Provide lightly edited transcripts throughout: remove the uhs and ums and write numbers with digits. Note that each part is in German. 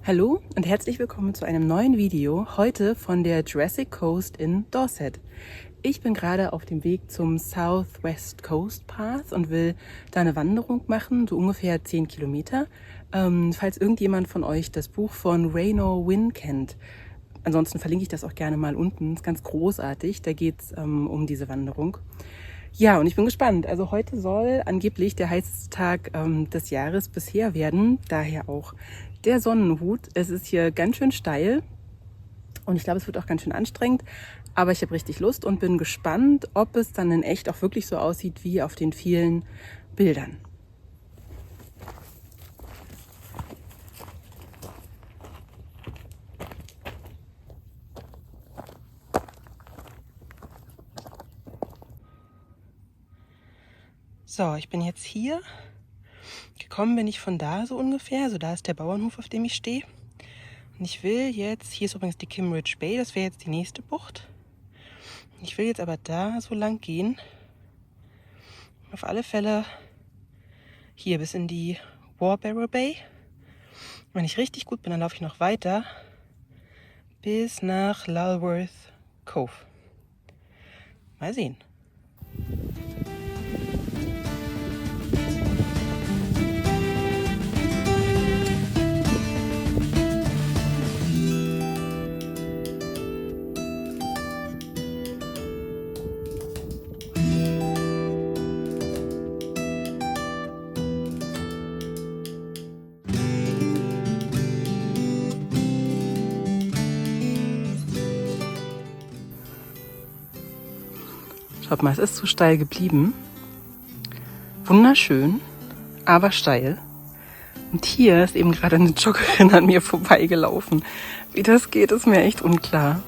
Hallo und herzlich willkommen zu einem neuen Video, heute von der Jurassic Coast in Dorset. Ich bin gerade auf dem Weg zum South West Coast Path und will da eine Wanderung machen, so ungefähr 10 Kilometer. Falls irgendjemand von euch das Buch von Raynor Winn kennt, ansonsten verlinke ich das auch gerne mal unten, ist ganz großartig, da geht es um diese Wanderung. Ja, und ich bin gespannt. Also heute soll angeblich der heißeste Tag des Jahres bisher werden, daher auch der Sonnenhut. Es ist hier ganz schön steil und ich glaube, es wird auch ganz schön anstrengend, aber ich habe richtig Lust und bin gespannt, ob es dann in echt auch wirklich so aussieht wie auf den vielen Bildern. So, ich bin jetzt hier. Gekommen bin ich von da so ungefähr. Also da ist der Bauernhof, auf dem ich stehe. Und ich will jetzt, hier ist übrigens die Kimmeridge Bay, das wäre jetzt die nächste Bucht. Ich will jetzt aber da so lang gehen. Auf alle Fälle hier bis in die Warbarrow Bay. Wenn ich richtig gut bin, dann laufe ich noch weiter bis nach Lulworth Cove. Mal sehen. Schaut mal, es ist so steil geblieben. Wunderschön, aber steil. Und hier ist eben gerade eine Joggerin an mir vorbeigelaufen. Wie das geht, ist mir echt unklar.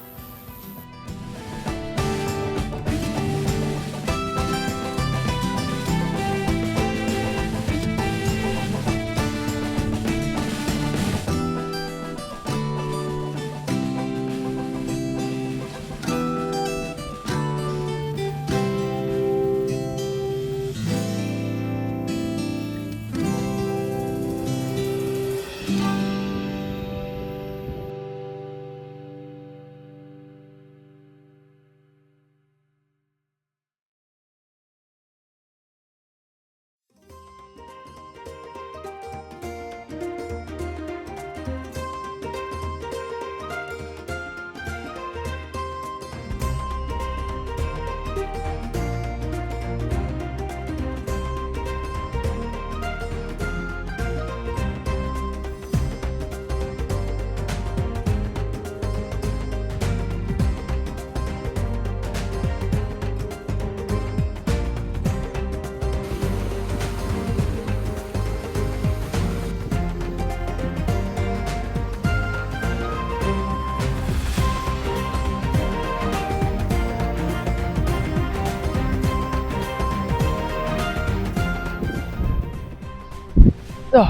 So,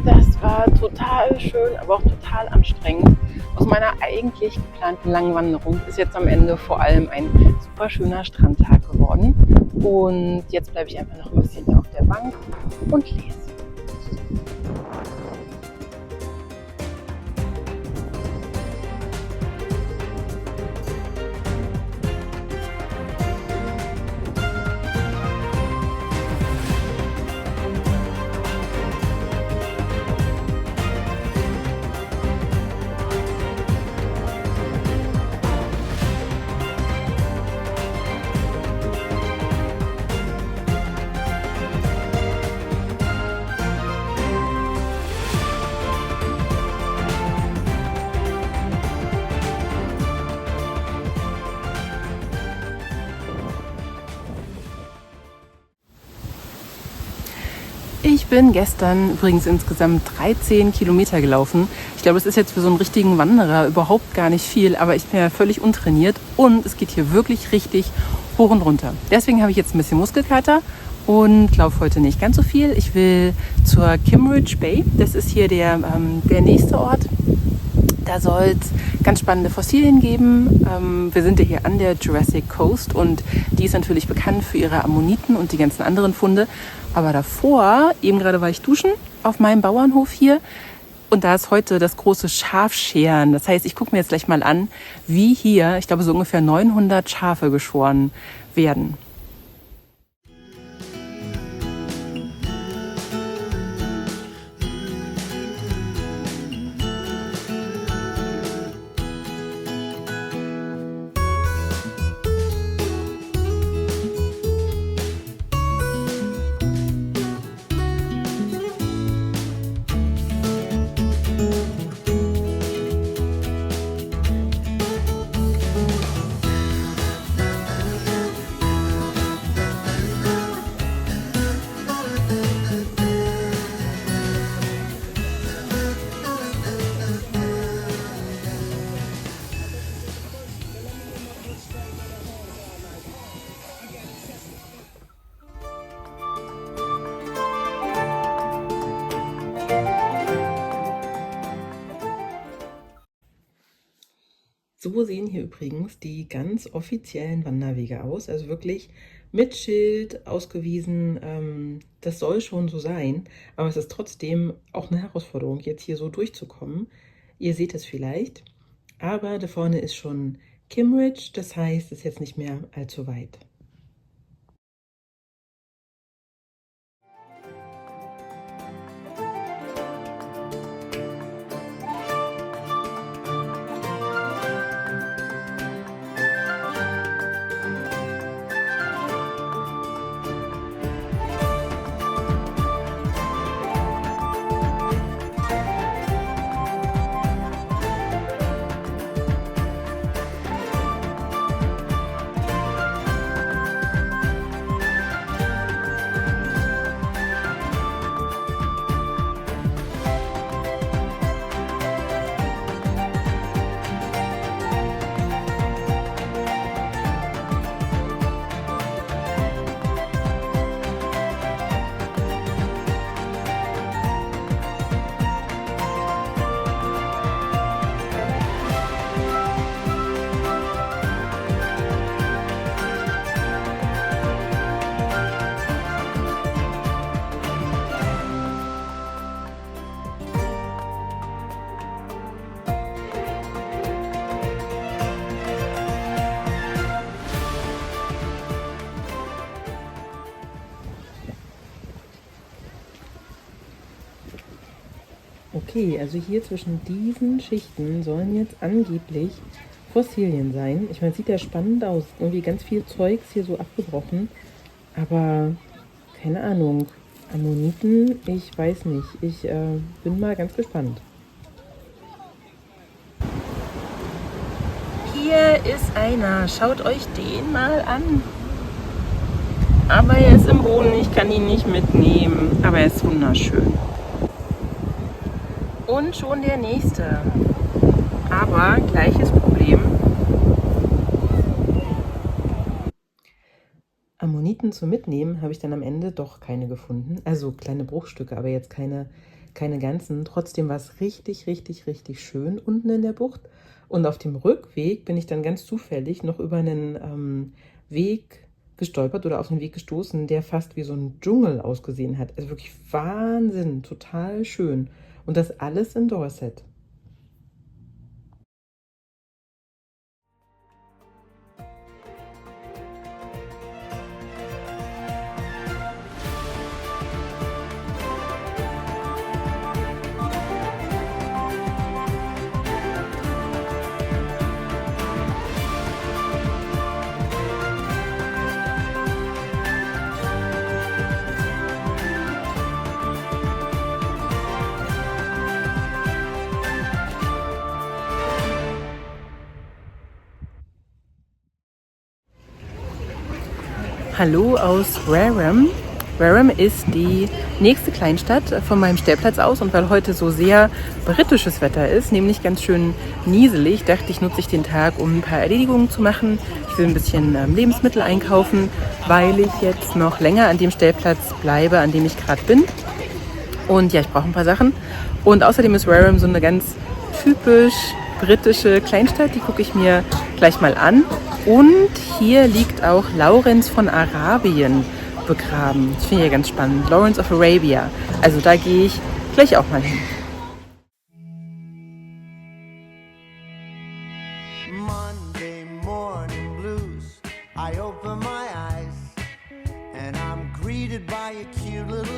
das war total schön, aber auch total anstrengend. Aus meiner eigentlich geplanten langen Wanderung ist jetzt am Ende vor allem ein super schöner Strandtag geworden. Und jetzt bleibe ich einfach noch ein bisschen hier auf der Bank und lese. Ich bin gestern übrigens insgesamt 13 Kilometer gelaufen. Ich glaube, es ist jetzt für so einen richtigen Wanderer überhaupt gar nicht viel, aber ich bin ja völlig untrainiert und es geht hier wirklich richtig hoch und runter. Deswegen habe ich jetzt ein bisschen Muskelkater und laufe heute nicht ganz so viel. Ich will zur Kimmeridge Bay. Das ist hier der nächste Ort. Da soll es ganz spannende Fossilien geben. Wir sind ja hier an der Jurassic Coast und die ist natürlich bekannt für ihre Ammoniten und die ganzen anderen Funde. Aber davor, eben gerade war ich duschen auf meinem Bauernhof hier Und da ist heute das große Schafscheren. Das heißt, ich gucke mir jetzt gleich mal an, wie hier, ich glaube, so ungefähr 900 Schafe geschoren werden. So sehen hier übrigens die ganz offiziellen Wanderwege aus, also wirklich mit Schild ausgewiesen. Das soll schon so sein, aber es ist trotzdem auch eine Herausforderung, jetzt hier so durchzukommen. Ihr seht es vielleicht, aber da vorne ist schon Kimmeridge, das heißt, es ist jetzt nicht mehr allzu weit. Okay, also hier zwischen diesen Schichten sollen jetzt angeblich Fossilien sein. Ich meine, sieht ja spannend aus. Irgendwie ganz viel Zeugs hier so abgebrochen. Aber keine Ahnung. Ammoniten, ich weiß nicht. Ich bin mal ganz gespannt. Hier ist einer. Schaut euch den mal an. Aber er ist im Boden. Ich kann ihn nicht mitnehmen. Aber er ist wunderschön. Und schon der nächste. Aber gleiches Problem. Ammoniten zum Mitnehmen habe ich dann am Ende doch keine gefunden. Also kleine Bruchstücke, aber jetzt keine ganzen. Trotzdem war es richtig, richtig, richtig schön unten in der Bucht. Und auf dem Rückweg bin ich dann ganz zufällig noch über einen Weg gestolpert oder auf einen Weg gestoßen, der fast wie so ein Dschungel ausgesehen hat. Also wirklich Wahnsinn, total schön. Und das alles in Dorset. Hallo aus Wareham. Wareham ist die nächste Kleinstadt von meinem Stellplatz aus und weil heute so sehr britisches Wetter ist, nämlich ganz schön nieselig, dachte ich, nutze ich den Tag, um ein paar Erledigungen zu machen. Ich will ein bisschen Lebensmittel einkaufen, weil ich jetzt noch länger an dem Stellplatz bleibe, an dem ich gerade bin. Und ja, ich brauche ein paar Sachen. Und außerdem ist Wareham so eine ganz typisch britische Kleinstadt, die gucke ich mir gleich mal an. Und hier liegt auch Lawrence von Arabien begraben. Das finde ich ja ganz spannend. Lawrence of Arabia. Also da gehe ich gleich auch mal hin.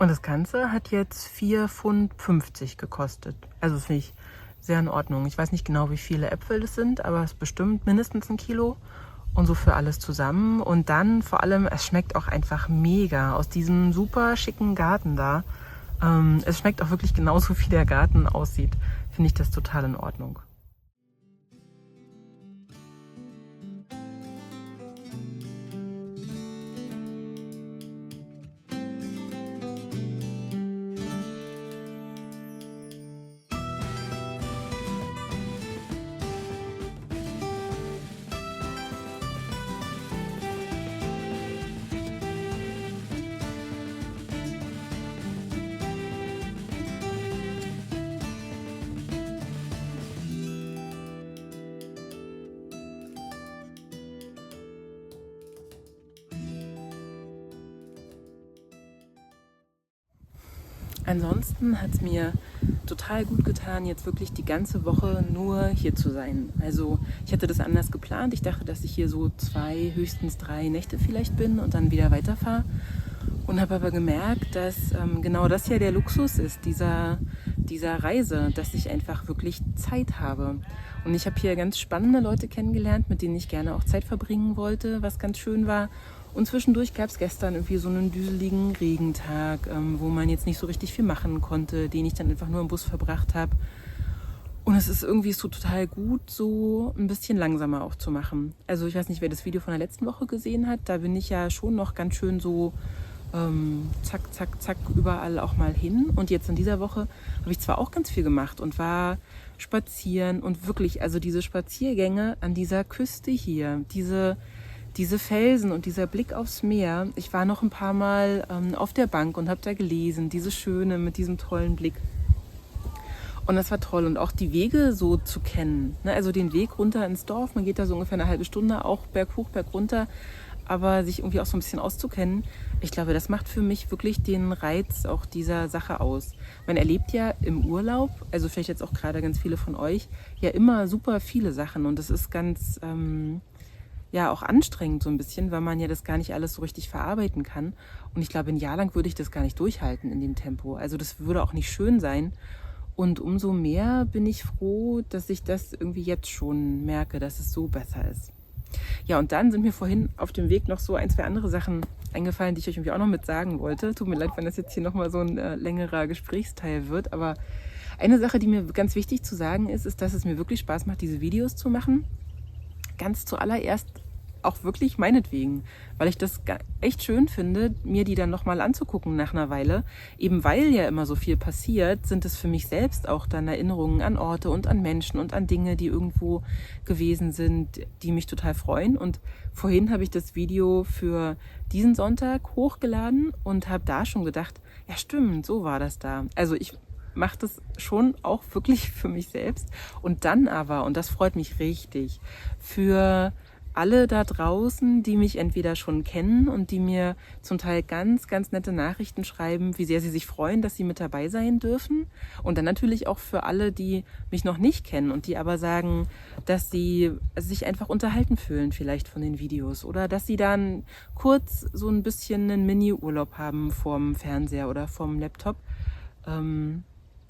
Und das Ganze hat jetzt 4,50 Pfund gekostet. Also das finde ich sehr in Ordnung. Ich weiß nicht genau, wie viele Äpfel das sind, aber es ist bestimmt mindestens 1 Kilo. Und so für alles zusammen. Und dann vor allem, es schmeckt auch einfach mega aus diesem super schicken Garten da. Es schmeckt auch wirklich genauso, wie der Garten aussieht. Finde ich das total in Ordnung. Ansonsten hat es mir total gut getan, jetzt wirklich die ganze Woche nur hier zu sein. Also ich hatte das anders geplant. Ich dachte, dass ich hier so 2, höchstens 3 Nächte vielleicht bin und dann wieder weiterfahre. Und habe aber gemerkt, dass genau das ja der Luxus ist, dieser Reise, dass ich einfach wirklich Zeit habe. Und ich habe hier ganz spannende Leute kennengelernt, mit denen ich gerne auch Zeit verbringen wollte, was ganz schön war. Und zwischendurch gab es gestern irgendwie so einen düseligen Regentag, wo man jetzt nicht so richtig viel machen konnte, den ich dann einfach nur im Bus verbracht habe. Und es ist irgendwie so total gut, so ein bisschen langsamer auch zu machen. Also ich weiß nicht, wer das Video von der letzten Woche gesehen hat. Da bin ich ja schon noch ganz schön so zack, zack, zack, überall auch mal hin. Und jetzt in dieser Woche habe ich zwar auch ganz viel gemacht und war spazieren und wirklich, also diese Spaziergänge an dieser Küste hier, diese Felsen und dieser Blick aufs Meer. Ich war noch ein paar Mal auf der Bank und habe da gelesen, diese Schöne mit diesem tollen Blick. Und das war toll. Und auch die Wege so zu kennen. Ne? Also den Weg runter ins Dorf, man geht da so ungefähr eine halbe Stunde, auch berghoch, bergunter. Aber sich irgendwie auch so ein bisschen auszukennen, ich glaube, das macht für mich wirklich den Reiz auch dieser Sache aus. Man erlebt ja im Urlaub, also vielleicht jetzt auch gerade ganz viele von euch, ja immer super viele Sachen. Und das ist ganz... ja auch anstrengend so ein bisschen, weil man ja das gar nicht alles so richtig verarbeiten kann. Und ich glaube, ein Jahr lang würde ich das gar nicht durchhalten in dem Tempo. Also das würde auch nicht schön sein. Und umso mehr bin ich froh, dass ich das irgendwie jetzt schon merke, dass es so besser ist. Ja, und dann sind mir vorhin auf dem Weg noch so 1, 2 andere Sachen eingefallen, die ich euch irgendwie auch noch mit sagen wollte. Tut mir leid, wenn das jetzt hier nochmal so ein längerer Gesprächsteil wird. Aber eine Sache, die mir ganz wichtig zu sagen ist, dass es mir wirklich Spaß macht, diese Videos zu machen. Ganz zuallererst auch wirklich meinetwegen, weil ich das echt schön finde, mir die dann nochmal anzugucken nach einer Weile. Eben weil ja immer so viel passiert, sind es für mich selbst auch dann Erinnerungen an Orte und an Menschen und an Dinge, die irgendwo gewesen sind, die mich total freuen. Und vorhin habe ich das Video für diesen Sonntag hochgeladen und habe da schon gedacht, ja stimmt, so war das da. Also ich mache das schon auch wirklich für mich selbst. Und dann aber, und das freut mich richtig, für alle da draußen, die mich entweder schon kennen und die mir zum Teil ganz, ganz nette Nachrichten schreiben, wie sehr sie sich freuen, dass sie mit dabei sein dürfen. Und dann natürlich auch für alle, die mich noch nicht kennen und die aber sagen, dass sie sich einfach unterhalten fühlen vielleicht von den Videos oder dass sie dann kurz so ein bisschen einen Mini-Urlaub haben vorm Fernseher oder vorm Laptop.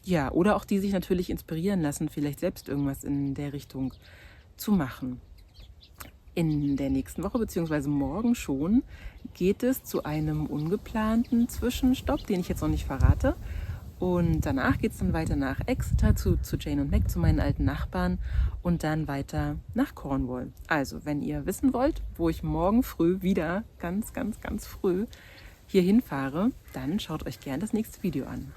Ja, oder auch die sich natürlich inspirieren lassen, vielleicht selbst irgendwas in der Richtung zu machen. In der nächsten Woche, beziehungsweise morgen schon, geht es zu einem ungeplanten Zwischenstopp, den ich jetzt noch nicht verrate. Und danach geht es dann weiter nach Exeter zu Jane und Mac, zu meinen alten Nachbarn und dann weiter nach Cornwall. Also, wenn ihr wissen wollt, wo ich morgen früh wieder ganz, ganz, ganz früh hier hinfahre, dann schaut euch gerne das nächste Video an.